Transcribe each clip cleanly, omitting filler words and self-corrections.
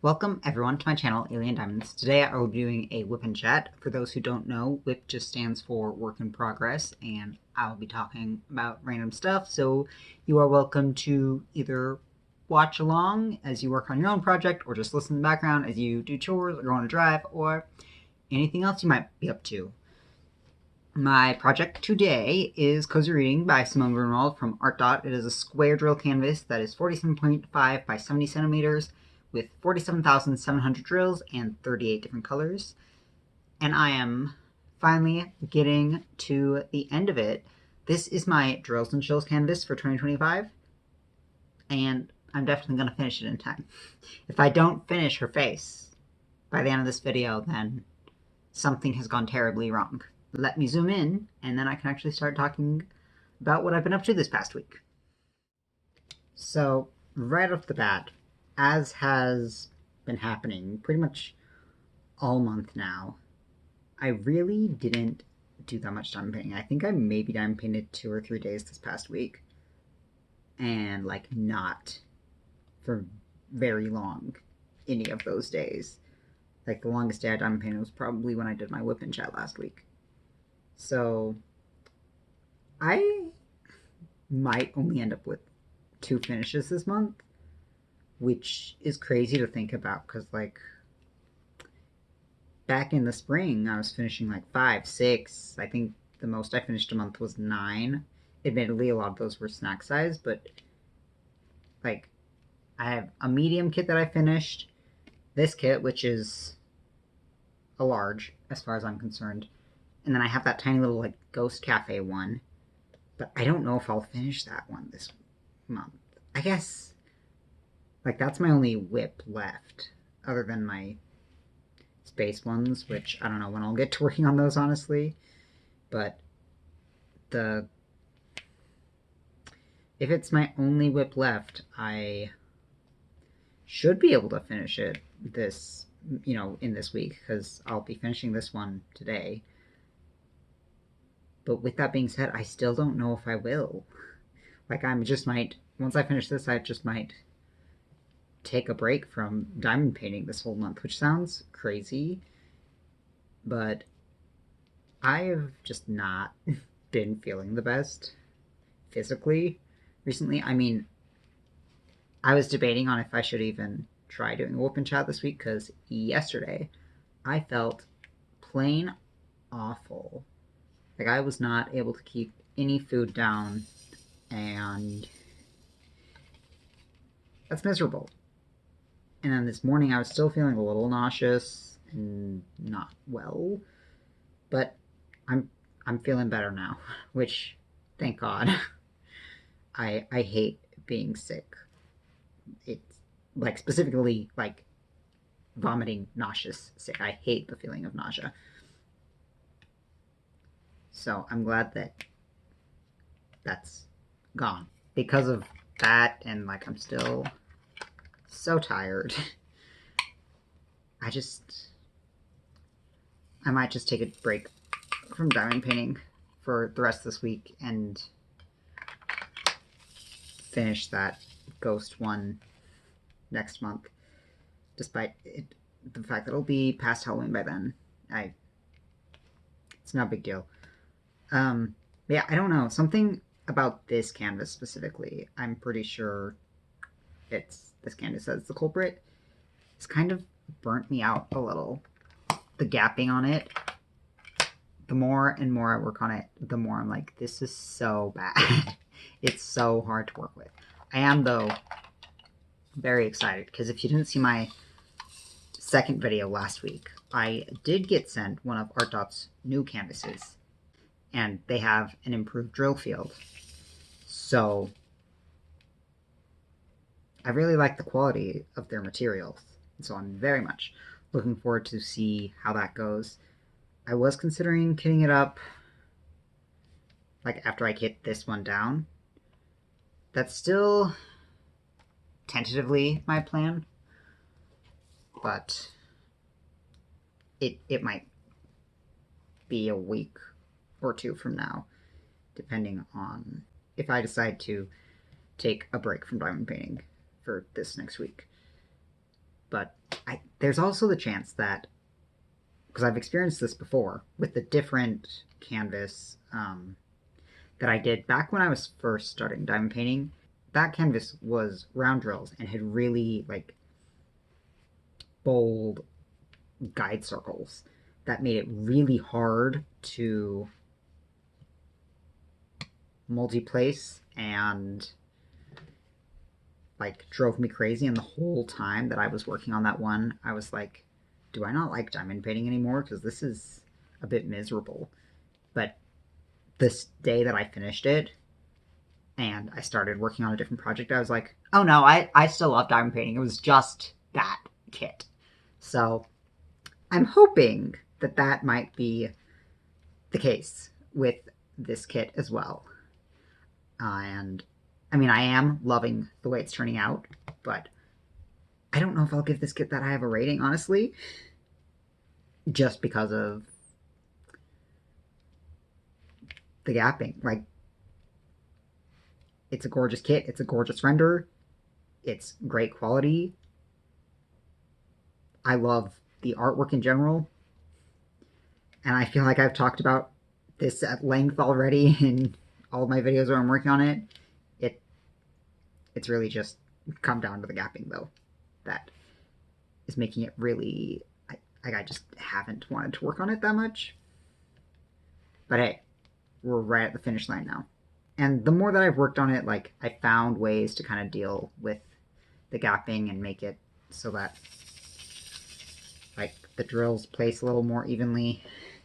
Welcome everyone to my channel, Alien Diamonds. Today I will be doing a WIP and chat. For those who don't know, WIP just stands for work in progress, and I will be talking about random stuff, so you are welcome to either watch along as you work on your own project, or just listen in the background as you do chores, or go on a drive, or anything else you might be up to. My project today is Cozy Reading by Simone from ArtDot. It is a square drill canvas that is 47.5 by 70 centimeters with 47,700 drills and 38 different colors. And I am finally getting to the end of it. This is my Drills and Chills canvas for 2025, and I'm definitely going to finish it in time. If I don't finish her face by the end of this video, then something has gone terribly wrong. Let me zoom in, and then I can actually start talking about what I've been up to this past week. So, right off the bat, as has been happening pretty much all month now, I really didn't do that much diamond painting. I think I maybe diamond painted 2 or 3 days this past week, and like not for very long any of those days. Like the longest day I diamond painted was probably when I did my WIP and chat last week. So I might only end up with 2 finishes this month, which is crazy to think about because, like, back in the spring, I was finishing like 5, 6. I think the most I finished a month was 9. Admittedly, a lot of those were snack size, but like, I have a medium kit that I finished, this kit, which is a large as far as I'm concerned, and then I have that tiny little like Ghost Cafe one, but I don't know if I'll finish that one this month. I guess like that's my only WIP left, other than my space ones, which I don't know when I'll get to working on those, honestly. But if it's my only WIP left, I should be able to finish it this, in this week, because I'll be finishing this one today. But with that being said, I still don't know if I will. Like, once I finish this, I just might take a break from diamond painting this whole month, which sounds crazy, but I've just not been feeling the best physically recently. I mean, I was debating on if I should even try doing a WIP and chat this week, because yesterday I felt plain awful. Like, I was not able to keep any food down, and that's miserable. And then this morning I was still feeling a little nauseous and not well, but I'm feeling better now, which, thank God. I hate being sick. It's like specifically like vomiting, nauseous, sick. I hate the feeling of nausea. So I'm glad that that's gone. Because of that, and like I'm still so tired, I might just take a break from diamond painting for the rest of this week and finish that ghost one next month, despite the fact that it'll be past Halloween by then. It's not a big deal. Yeah, I don't know. Something about this canvas specifically, I'm pretty sure it's this canvas that's the culprit. It's kind of burnt me out a little. The gapping on it, the more and more I work on it, the more I'm like, this is so bad. It's so hard to work with. I am, though, very excited, because if you didn't see my second video last week, I did get sent one of ArtDot's new canvases, and they have an improved drill field. So I really like the quality of their materials, so I'm very much looking forward to see how that goes. I was considering kitting it up like after I kit this one down. That's still tentatively my plan, but it might be a week or 2 from now, depending on if I decide to take a break from diamond painting for this next week. But there's also the chance that, because I've experienced this before with the different canvas that I did back when I was first starting diamond painting, that canvas was round drills and had really like bold guide circles that made it really hard to multi-place, and like drove me crazy. And the whole time that I was working on that one, I was like, do I not like diamond painting anymore? Because this is a bit miserable. But this day that I finished it and I started working on a different project, I was like, oh no, I still love diamond painting. It was just that kit. So I'm hoping that that might be the case with this kit as well. And I mean, I am loving the way it's turning out, but I don't know if I'll give this kit that high of a rating, honestly, just because of the gapping. Like, it's a gorgeous kit, it's a gorgeous render, it's great quality. I love the artwork in general, and I feel like I've talked about this at length already in all of my videos where I'm working on it. It's really just come down to the gapping, though, that is making it really, I just haven't wanted to work on it that much. But hey, we're right at the finish line now. And the more that I've worked on it, like, I found ways to kind of deal with the gapping and make it so that, like, the drills place a little more evenly.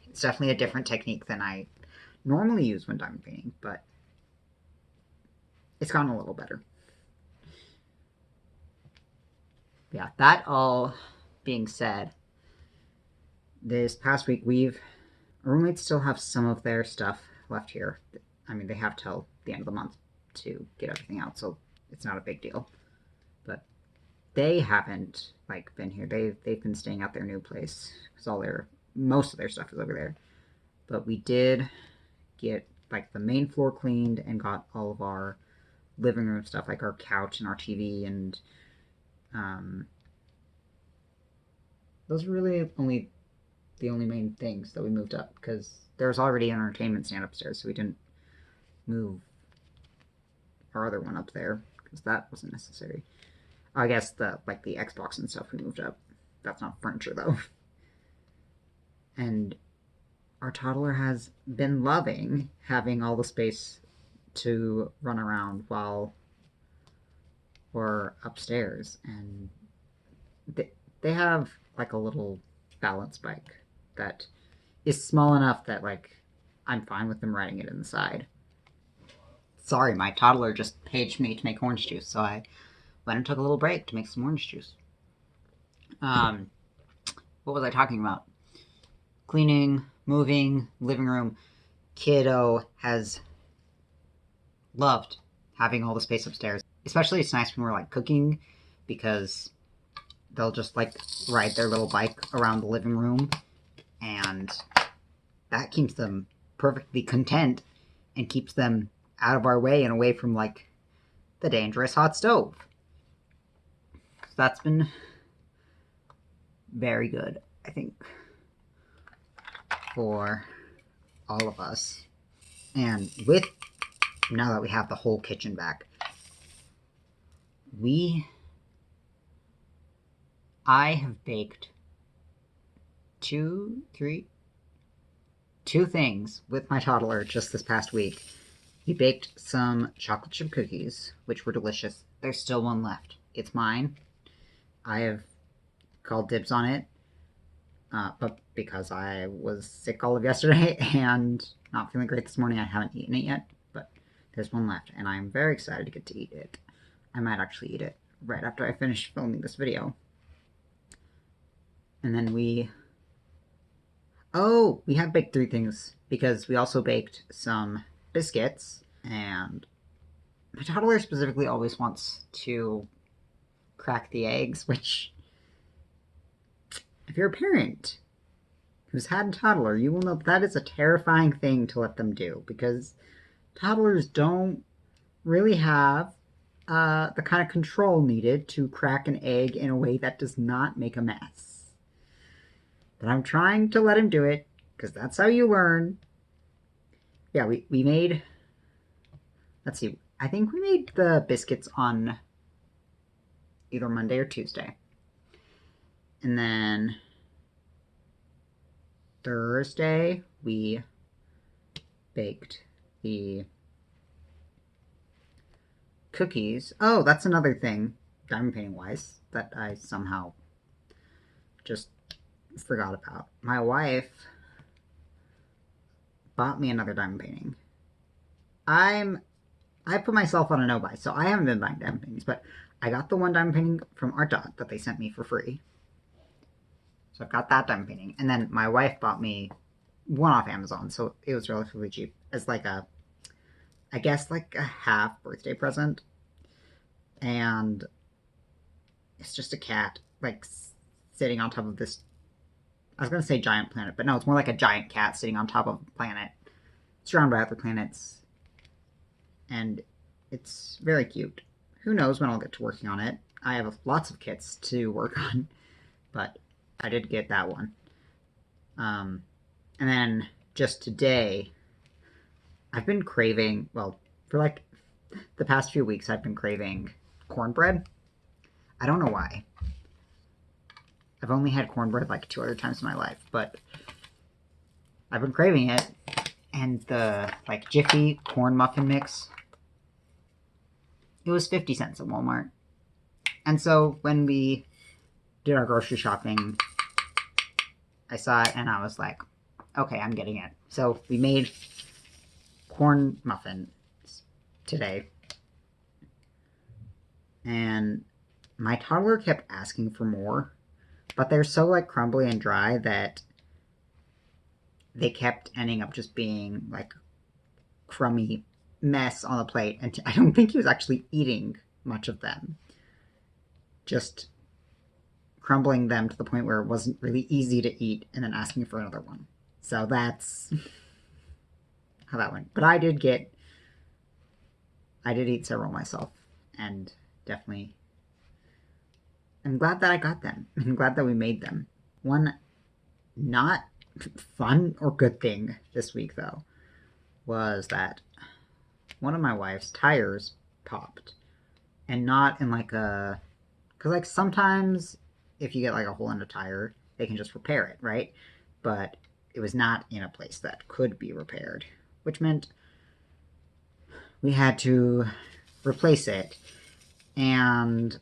It's definitely a different technique than I normally use when diamond painting, but it's gotten a little better. Yeah, that all being said, this past week our roommates still have some of their stuff left here. I mean, they have till the end of the month to get everything out, so it's not a big deal. But they haven't, like, been here. They've been staying at their new place because most of their stuff is over there. But we did get, like, the main floor cleaned and got all of our living room stuff, like our couch and our TV, and those are really the only main things that we moved up, because there's already an entertainment stand upstairs, so we didn't move our other one up there because that wasn't necessary. I guess the Xbox and stuff we moved up. That's not furniture though. And our toddler has been loving having all the space to run around while we're upstairs, and they have like a little balance bike that is small enough that, like, I'm fine with them riding it inside. Sorry, my toddler just paged me to make orange juice, so I went and took a little break to make some orange juice. What was I talking about? Cleaning, moving, living room. Kiddo has loved having all the space upstairs. Especially it's nice when we're, like, cooking, because they'll just, like, ride their little bike around the living room, and that keeps them perfectly content and keeps them out of our way and away from, like, the dangerous hot stove. So that's been very good, I think, for all of us. And now that we have the whole kitchen back, I have baked two things with my toddler just this past week. We baked some chocolate chip cookies, which were delicious. There's still one left. It's mine. I have called dibs on it, but because I was sick all of yesterday and not feeling great this morning, I haven't eaten it yet, but there's one left, and I'm very excited to get to eat it. I might actually eat it right after I finish filming this video. And then we have baked 3 things, because we also baked some biscuits, and my toddler specifically always wants to crack the eggs, which, if you're a parent who's had a toddler, you will know that is a terrifying thing to let them do, because toddlers don't really have the kind of control needed to crack an egg in a way that does not make a mess. But I'm trying to let him do it, because that's how you learn. Yeah, we made, let's see, I think we made the biscuits on either Monday or Tuesday. And then Thursday, we baked the cookies. Oh, that's another thing, diamond painting wise, that I somehow just forgot about. My wife bought me another diamond painting. I put myself on a no-buy, so I haven't been buying diamond paintings, but I got the one diamond painting from ArtDot that they sent me for free. So I've got that diamond painting. And then my wife bought me one off Amazon, so it was relatively cheap. As like a, I guess like a half birthday present. And it's just a cat, like, sitting on top of this, I was going to say giant planet, but no, it's more like a giant cat sitting on top of a planet, surrounded by other planets. And it's very cute. Who knows when I'll get to working on it. I have lots of kits to work on, but I did get that one. And then just today, I've been craving, well, for like the past few weeks, I've been craving cornbread. I don't know why. I've only had cornbread like 2 other times in my life, but I've been craving it. And the like Jiffy corn muffin mix, it was 50 cents at Walmart. And so when we did our grocery shopping, I saw it and I was like, okay, I'm getting it. So we made corn muffins today. And my toddler kept asking for more, but they're so like crumbly and dry that they kept ending up just being like crummy mess on the plate. And I don't think he was actually eating much of them. Just crumbling them to the point where it wasn't really easy to eat and then asking for another one. So that's how that went. But I did eat several myself, and definitely I'm glad that I got them. I'm glad that we made them. One not fun or good thing this week, though, was that one of my wife's tires popped. And not in like a... Because like sometimes if you get like a hole in a tire, they can just repair it, right? But it was not in a place that could be repaired, which meant we had to replace it. And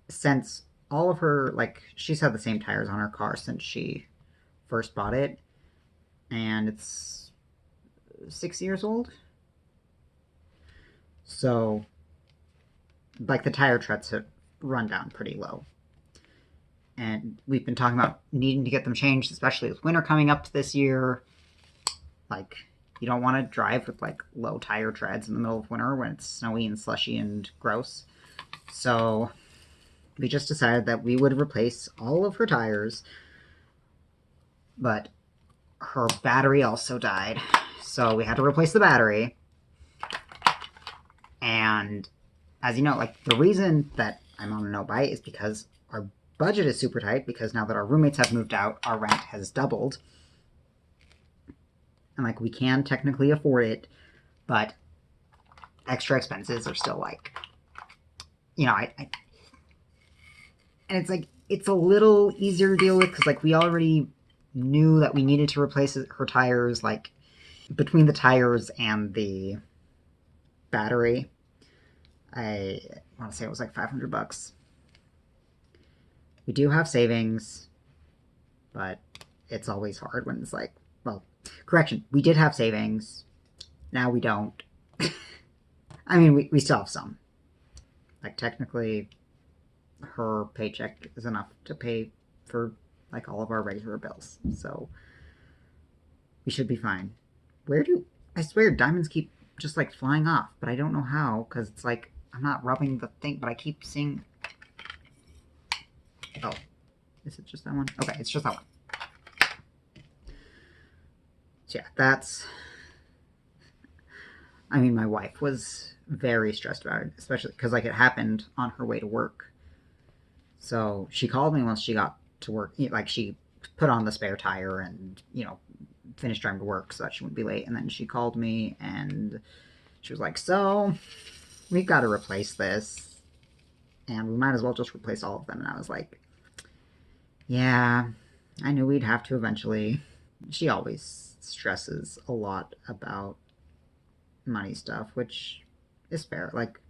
since all of her, like, she's had the same tires on her car since she first bought it, and it's 6 years old. So, like, the tire treads have run down pretty low. And we've been talking about needing to get them changed, especially with winter coming up this year. Like, you don't want to drive with, like, low tire treads in the middle of winter when it's snowy and slushy and gross. So we just decided that we would replace all of her tires, but her battery also died. So we had to replace the battery. And as you know, like, the reason that I'm on a no-buy is because our budget is super tight, because now that our roommates have moved out, our rent has doubled. And, like, we can technically afford it, but extra expenses are still, like, you know, and it's, like, it's a little easier to deal with, because, like, we already knew that we needed to replace her tires, like, between the tires and the battery, I want to say it was, like, $500. We do have savings, but it's always hard when it's like, well, correction, we did have savings. Now we don't. I mean, we still have some. Like, technically, her paycheck is enough to pay for, like, all of our regular bills. So we should be fine. I swear, diamonds keep just, like, flying off, but I don't know how, because it's like, I'm not rubbing the thing, but I keep seeing... Oh, is it just that one? Okay, it's just that one. So yeah, that's I mean, my wife was very stressed about it, especially because like it happened on her way to work. So she called me once she got to work. Like she put on the spare tire and finished driving to work so that she wouldn't be late. And then she called me and she was like, "So we've got to replace this, and we might as well just replace all of them." And I was like, "Yeah, I knew we'd have to eventually." She always stresses a lot about money stuff, which is fair. Like,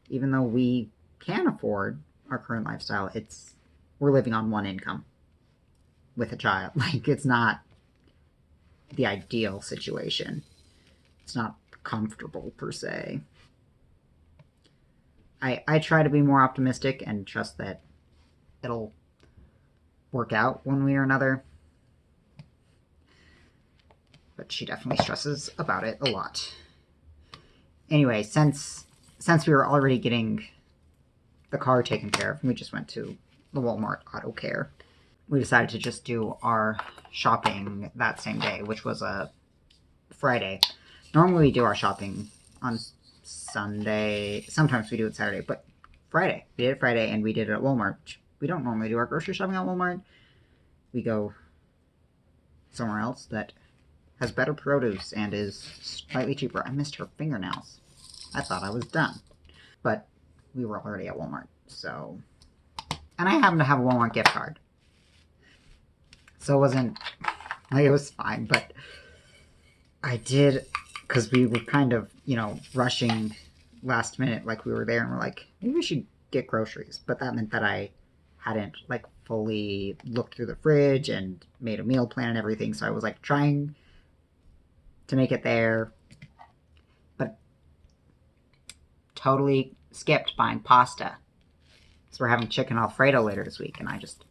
even though we can afford our current lifestyle, we're living on one income with a child. Like, it's not the ideal situation. It's not comfortable per se. I try to be more optimistic and trust that it'll work out one way or another. But she definitely stresses about it a lot. Anyway, since we were already getting the car taken care of, we just went to the Walmart Auto Care. We decided to just do our shopping that same day, which was a Friday. Normally we do our shopping on Sunday. Sometimes we do it Saturday, but Friday. We did it Friday, and we did it at Walmart. We don't normally do our grocery shopping at Walmart. We go somewhere else that has better produce and is slightly cheaper. I missed her fingernails. I thought I was done. But we were already at Walmart, so... And I happen to have a Walmart gift card. So it wasn't... Like, it was fine, but... I did... Because we were kind of, rushing last minute. Like, we were there and we're like, maybe we should get groceries. But that meant that I hadn't, like, fully looked through the fridge and made a meal plan and everything. So I was, like, trying to make it there. But totally skipped buying pasta. So we're having chicken Alfredo later this week. And I just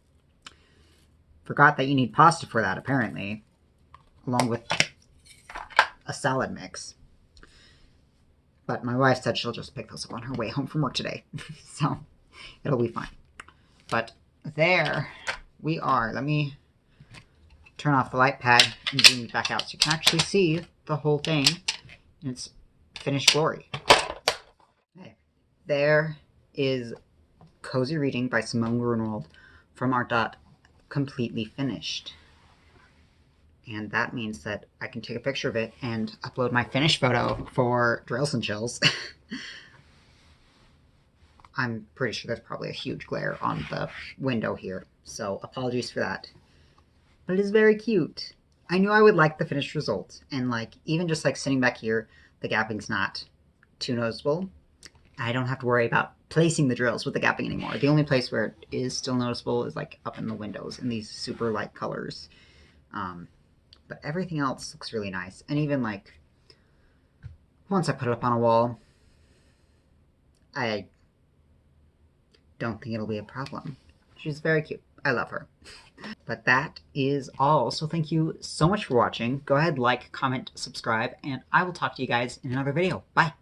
forgot that you need pasta for that, apparently. Along with a salad mix. But my wife said she'll just pick those up on her way home from work today. So it'll be fine. But there we are. Let me turn off the light pad and zoom it back out so you can actually see the whole thing in its finished glory. Okay. There is Cozy Reading by Simone Grunwald from ArtDot, completely finished. And that means that I can take a picture of it and upload my finished photo for Drills and Chills. I'm pretty sure there's probably a huge glare on the window here, so apologies for that. But it is very cute. I knew I would like the finished result, and like even just like sitting back here, the gapping's not too noticeable. I don't have to worry about placing the drills with the gapping anymore. The only place where it is still noticeable is like up in the windows in these super light colors. But everything else looks really nice. And even like, once I put it up on a wall, I don't think it'll be a problem. She's very cute. I love her. But that is all. So thank you so much for watching. Go ahead, like, comment, subscribe, and I will talk to you guys in another video. Bye.